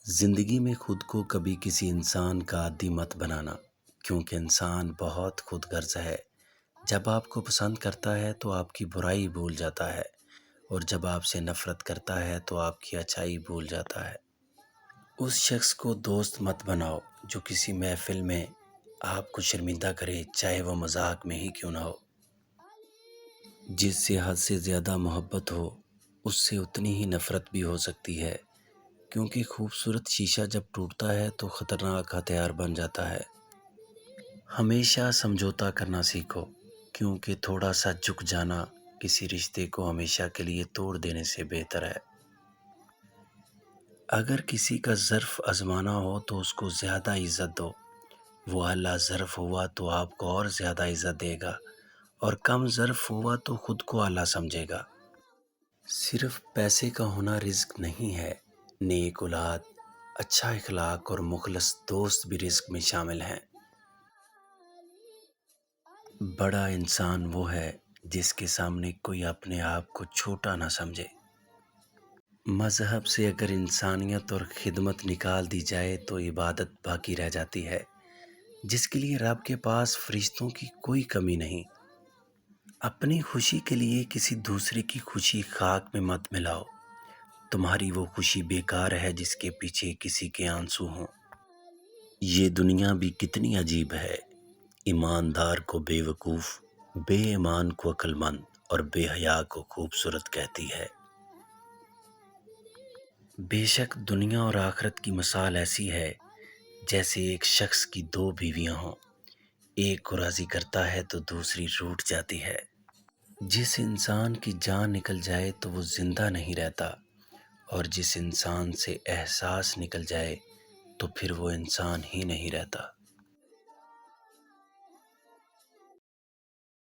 زندگی میں خود کو کبھی کسی انسان کا عادی مت بنانا، کیونکہ انسان بہت خود غرض ہے۔ جب آپ کو پسند کرتا ہے تو آپ کی برائی بھول جاتا ہے، اور جب آپ سے نفرت کرتا ہے تو آپ کی اچھائی بھول جاتا ہے۔ اس شخص کو دوست مت بناؤ جو کسی محفل میں آپ کو شرمندہ کرے، چاہے وہ مذاق میں ہی کیوں نہ ہو۔ جس سے حد سے زیادہ محبت ہو، اس سے اتنی ہی نفرت بھی ہو سکتی ہے، کیونکہ خوبصورت شیشہ جب ٹوٹتا ہے تو خطرناک ہتھیار بن جاتا ہے۔ ہمیشہ سمجھوتا کرنا سیکھو، کیونکہ تھوڑا سا جھک جانا کسی رشتے کو ہمیشہ کے لیے توڑ دینے سے بہتر ہے۔ اگر کسی کا ظرف آزمانا ہو تو اس کو زیادہ عزت دو۔ وہ اعلیٰ ظرف ہوا تو آپ کو اور زیادہ عزت دے گا، اور کم ظرف ہوا تو خود کو اعلیٰ سمجھے گا۔ صرف پیسے کا ہونا رزق نہیں ہے، نیک اولاد، اچھا اخلاق اور مخلص دوست بھی رزق میں شامل ہیں۔ بڑا انسان وہ ہے جس کے سامنے کوئی اپنے آپ کو چھوٹا نہ سمجھے۔ مذہب سے اگر انسانیت اور خدمت نکال دی جائے تو عبادت باقی رہ جاتی ہے، جس کے لیے رب کے پاس فرشتوں کی کوئی کمی نہیں۔ اپنی خوشی کے لیے کسی دوسرے کی خوشی خاک میں مت ملاؤ۔ تمہاری وہ خوشی بیکار ہے جس کے پیچھے کسی کے آنسو ہوں۔ یہ دنیا بھی کتنی عجیب ہے، ایماندار کو بے وقوف، بے ایمان کو عقل مند اور بے حیا کو خوبصورت کہتی ہے۔ بے شک دنیا اور آخرت کی مثال ایسی ہے جیسے ایک شخص کی دو بیویاں ہوں، ایک کو راضی کرتا ہے تو دوسری روٹھ جاتی ہے۔ جس انسان کی جان نکل جائے تو وہ زندہ نہیں رہتا، اور جس انسان سے احساس نکل جائے تو پھر وہ انسان ہی نہیں رہتا۔